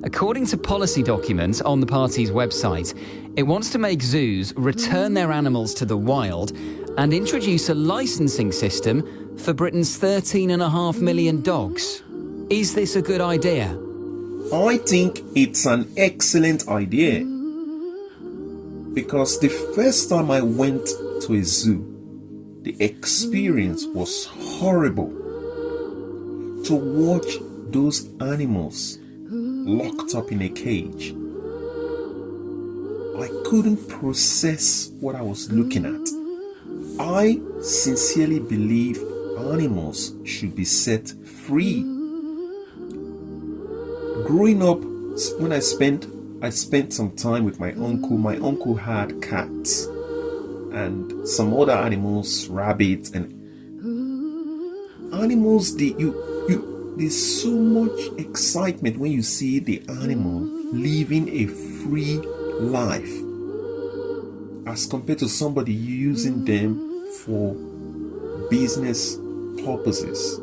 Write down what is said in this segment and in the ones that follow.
According to policy documents on the party's website, it wants to make zoos return their animals to the wild and introduce a licensing system for Britain's 13.5 million dogs. Is this a good idea? I think it's an excellent idea, because the first time I went to a zoo, the experience was horrible. To watch those animals locked up in a cage, I couldn't process what I was looking at. I sincerely believe animals should be set free. Growing up, when I spent some time with my uncle. My uncle had cats and some other animals, rabbits and animals. There's so much excitement when you see the animal living a free life as compared to somebody using them for business purposes.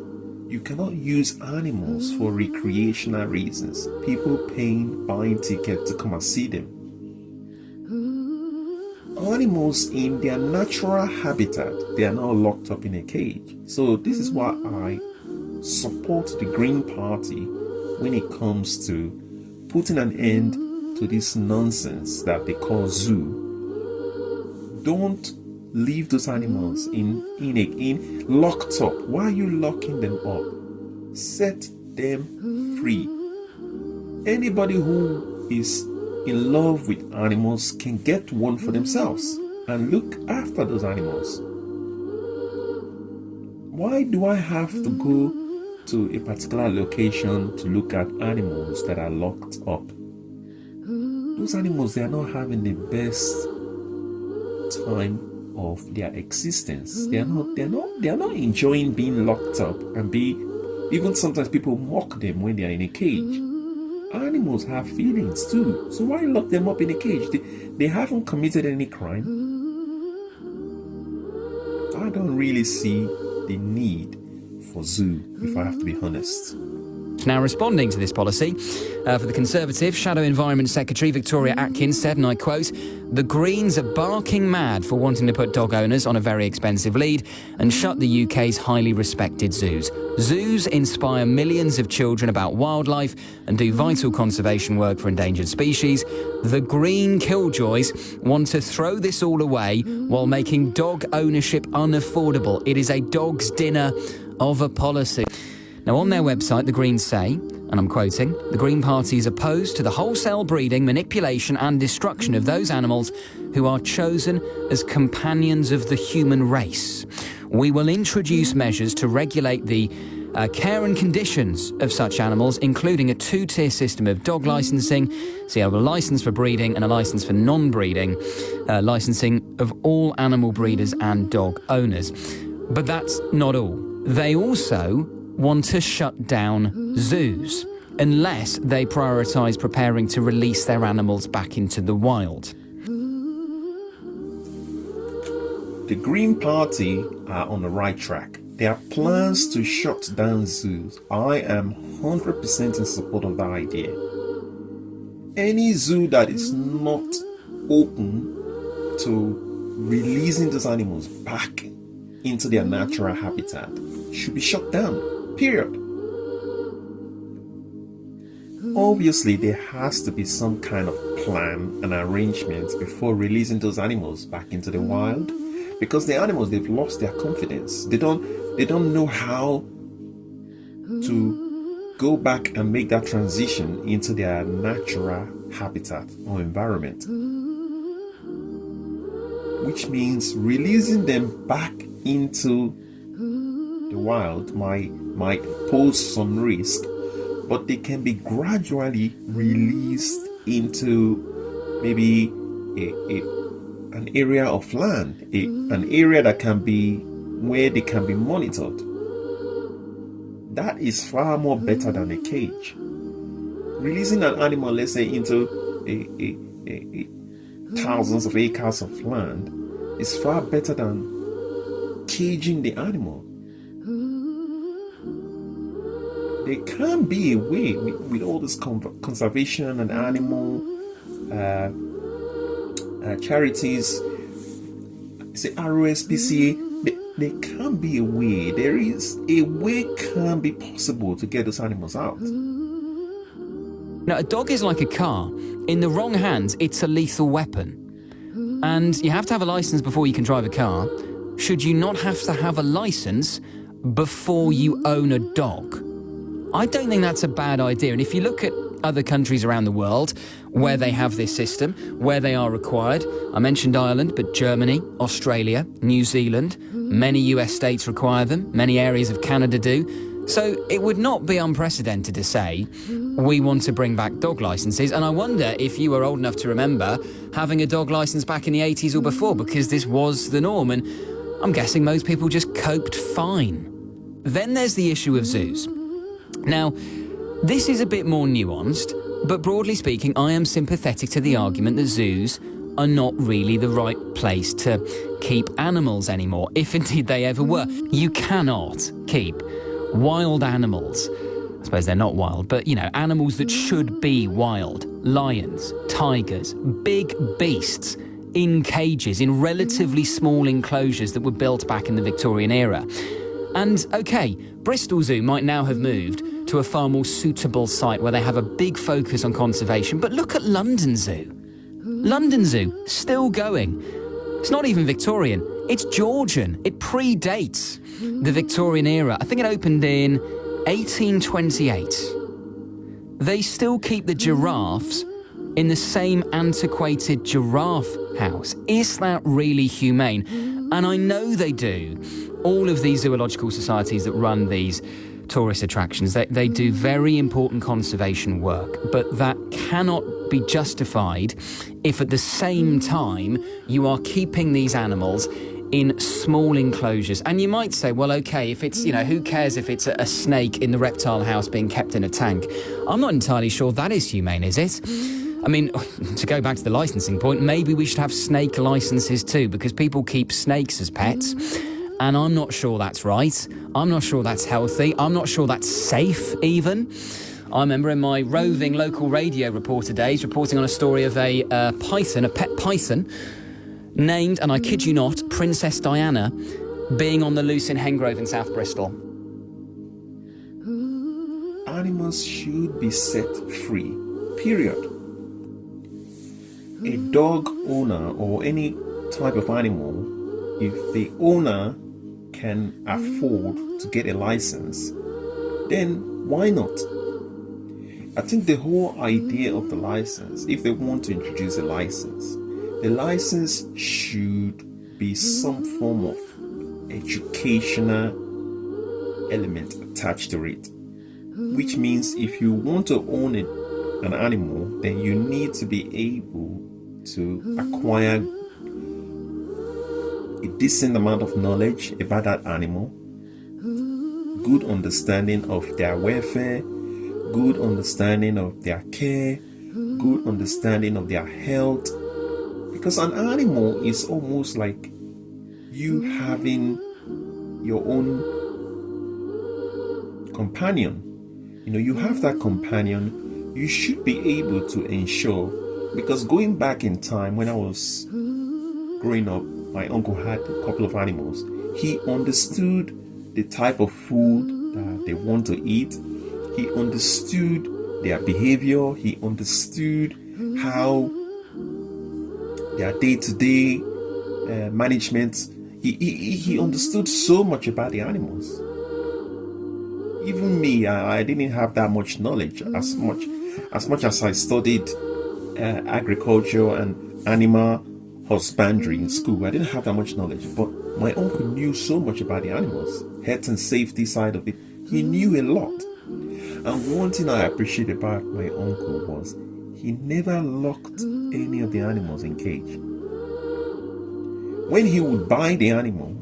You cannot use animals for recreational reasons. People buying tickets to come and see them. Animals in their natural habitat, they are not locked up in a cage. So this is why I support the Green Party when it comes to putting an end to this nonsense that they call zoo. Don't leave those animals in locked up. Why are you locking them up? Set them free. Anybody who is in love with animals can get one for themselves and look after those animals. Why do I have to go to a particular location to look at animals that are locked up? Those animals, they are not having the best time of their existence. They are not enjoying being locked up and even sometimes people mock them when they are in a cage. Animals have feelings too. So why lock them up in a cage? They haven't committed any crime. I don't really see the need for zoo, if I have to be honest. Now, responding to this policy, for the Conservative, Shadow Environment Secretary Victoria Atkins said, and I quote, "The Greens are barking mad for wanting to put dog owners on a very expensive lead and shut the UK's highly respected zoos. Zoos inspire millions of children about wildlife and do vital conservation work for endangered species. The Green Killjoys want to throw this all away while making dog ownership unaffordable. It is a dog's dinner of a policy." Now, on their website, the Greens say, and I'm quoting, "The Green Party is opposed to the wholesale breeding, manipulation and destruction of those animals who are chosen as companions of the human race. We will introduce measures to regulate the care and conditions of such animals, including a 2-tier system of dog licensing, so you have a licence for breeding and a licence for non-breeding, licensing of all animal breeders and dog owners." But that's not all. They also want to shut down zoos unless they prioritise preparing to release their animals back into the wild. The Green Party are on the right track. There are plans to shut down zoos. I am 100% in support of that idea. Any zoo that is not open to releasing those animals back into their natural habitat should be shut down. Period. Obviously, there has to be some kind of plan and arrangement before releasing those animals back into the wild, because the animals, they've lost their confidence. They don't know how to go back and make that transition into their natural habitat or environment, which means releasing them back into the wild might pose some risk, but they can be gradually released into maybe an area of land, an area that can be where they can be monitored. That is far more better than a cage. Releasing an animal, let's say, into thousands of acres of land is far better than caging the animal. there can be a way with all this conservation and animal charities, say ROSPCA, there can be a way. There is a way can be possible to get those animals out. Now, a dog is like a car. In the wrong hands, it's a lethal weapon. And you have to have a license before you can drive a car. Should you not have to have a license before you own a dog? I don't think that's a bad idea. And if you look at other countries around the world where they have this system, where they are required, I mentioned Ireland, but Germany, Australia, New Zealand, many US states require them, many areas of Canada do. So it would not be unprecedented to say we want to bring back dog licenses. And I wonder if you were old enough to remember having a dog license back in the 80s or before, because this was the norm. And I'm guessing most people just coped fine. Then there's the issue of zoos. Now, this is a bit more nuanced, but broadly speaking, I am sympathetic to the argument that zoos are not really the right place to keep animals anymore, if indeed they ever were. You cannot keep wild animals. I suppose they're not wild, but, animals that should be wild. Lions, tigers, big beasts in cages, in relatively small enclosures that were built back in the Victorian era. And, OK, Bristol Zoo might now have moved to a far more suitable site where they have a big focus on conservation. But look at London Zoo. London Zoo, still going. It's not even Victorian, it's Georgian. It predates the Victorian era. I think it opened in 1828. They still keep the giraffes in the same antiquated giraffe house. Is that really humane? And I know they do. All of these zoological societies that run these tourist attractions, they do very important conservation work, but that cannot be justified if at the same time you are keeping these animals in small enclosures. And you might say, well, okay, if it's, who cares if it's a snake in the reptile house being kept in a tank? I'm not entirely sure that is humane, is it? I mean, to go back to the licensing point, maybe we should have snake licenses too, because people keep snakes as pets. And I'm not sure that's right. I'm not sure that's healthy. I'm not sure that's safe, even. I remember in my roving local radio reporter days reporting on a story of a python, a pet python, named, and I kid you not, Princess Diana, being on the loose in Hengrove in South Bristol. Animals should be set free, period. A dog owner or any type of animal, if the owner can afford to get a license, then why not? I think the whole idea of the license, if they want to introduce a license, the license should be some form of educational element attached to it. Which means if you want to own an animal, then you need to be able to acquire a decent amount of knowledge about that animal, good understanding of their welfare, good understanding of their care, good understanding of their health. Because an animal is almost like you having your own companion. You have that companion, you should be able to ensure, because going back in time when I was growing up, my uncle had a couple of animals. He understood the type of food that they want to eat. He understood their behavior. He understood how their day-to-day management. He understood so much about the animals. Even me, I didn't have that much knowledge. As much as I studied agriculture and animal husbandry in school, I didn't have that much knowledge, but my uncle knew so much about the animals, health and safety side of it. He knew a lot. And one thing I appreciate about my uncle was he never locked any of the animals in cage. When he would buy the animal,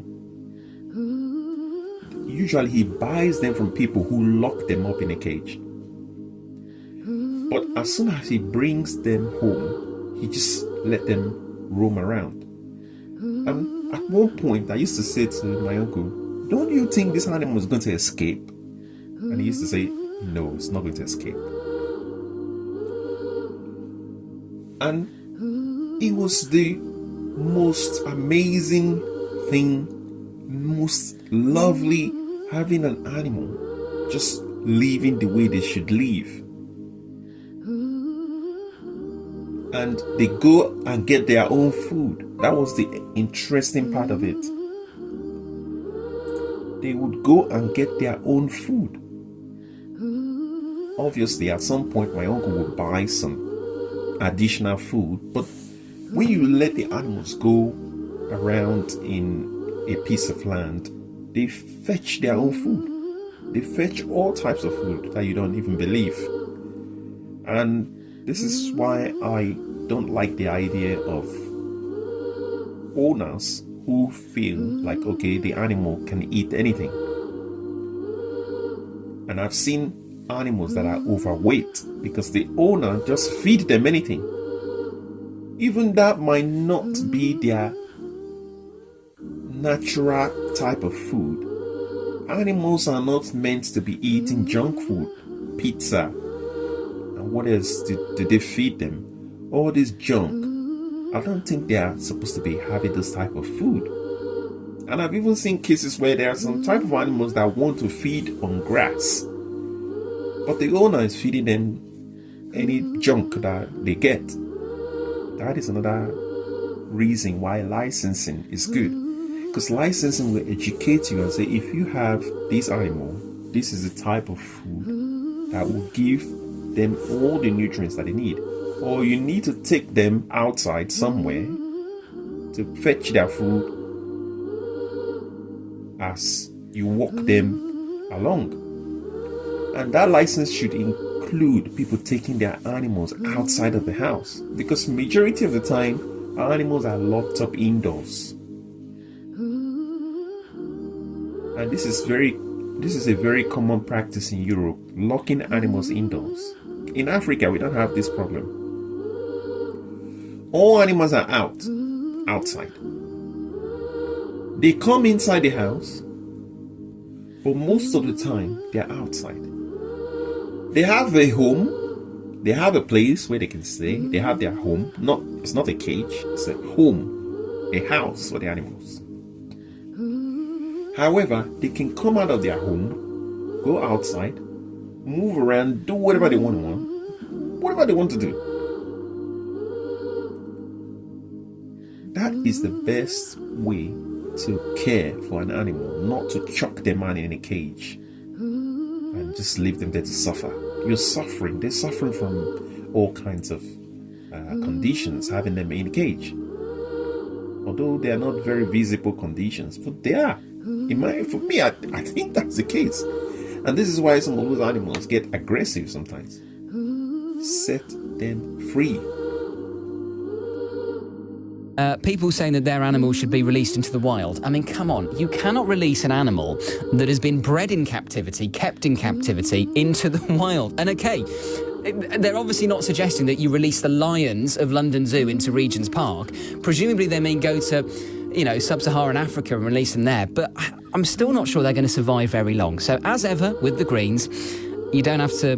usually he buys them from people who lock them up in a cage. But as soon as he brings them home, he just let them roam around. And at one point, I used to say to my uncle, "Don't you think this animal is going to escape?" And he used to say, No, it's not going to escape. And it was the most amazing thing, most lovely, having an animal just living the way they should live. And they go and get their own food. That was the interesting part of it. They would go and get their own food. Obviously, at some point, my uncle would buy some additional food, but when you let the animals go around in a piece of land, they fetch their own food. They fetch all types of food that you don't even believe. And this is why I don't like the idea of owners who feel like, okay, the animal can eat anything. And I've seen animals that are overweight because the owner just feed them anything. Even that might not be their natural type of food. Animals are not meant to be eating junk food, pizza, and what else do they feed them? All this junk. I don't think they are supposed to be having this type of food. And I've even seen cases where there are some type of animals that want to feed on grass, but the owner is feeding them any junk that they get. That is another reason why licensing is good. Because licensing will educate you and say, if you have this animal, this is the type of food that will give them all the nutrients that they need. Or you need to take them outside somewhere to fetch their food as you walk them along. And that license should include people taking their animals outside of the house, because majority of the time our animals are locked up indoors. And this is a very common practice in Europe, locking animals indoors. In Africa, we don't have this problem. All animals are outside. They come inside the house, but most of the time they're outside. They have a home, they have a place where they can stay, they have their home. It's not a cage, it's a home, a house for the animals. However, they can come out of their home, go outside, move around, do whatever they want to do. That is the best way to care for an animal, not to chuck them out in a cage and just leave them there to suffer. You're suffering. They're suffering from all kinds of conditions, having them in a cage. Although they are not very visible conditions, but they are. For me, I think that's the case. And this is why some of those animals get aggressive sometimes. Set them free. People saying that their animal should be released into the wild. I mean, come on. You cannot release an animal that has been bred in captivity, kept in captivity, into the wild. And okay, they're obviously not suggesting that you release the lions of London Zoo into Regent's Park. Presumably they may go to, sub-Saharan Africa and release them there. But I'm still not sure they're going to survive very long. So as ever with the Greens, you don't have to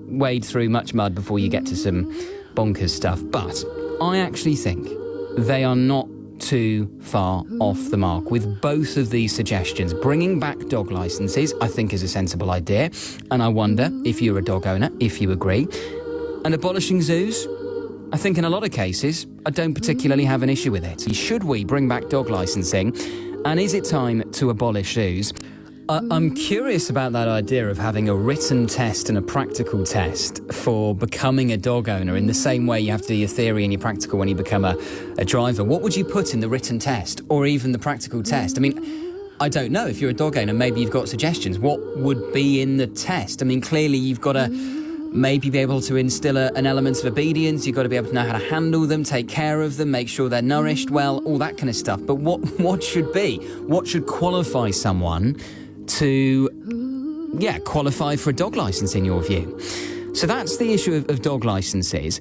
wade through much mud before you get to some bonkers stuff. But I actually think they are not too far off the mark with both of these suggestions. Bringing back dog licences, I think, is a sensible idea. And I wonder if you're a dog owner, if you agree. And abolishing zoos, I think in a lot of cases, I don't particularly have an issue with it. Should we bring back dog licensing? And is it time to abolish zoos? I'm curious about that idea of having a written test and a practical test for becoming a dog owner, in the same way you have to do your theory and your practical when you become a driver. What would you put in the written test or even the practical test? I mean, I don't know. If you're a dog owner, maybe you've got suggestions. What would be in the test? I mean, clearly you've got to maybe be able to instill an element of obedience. You've got to be able to know how to handle them, take care of them, make sure they're nourished well, all that kind of stuff. But what should be? What should qualify someone to qualify for a dog licence in your view? So that's the issue of dog licences.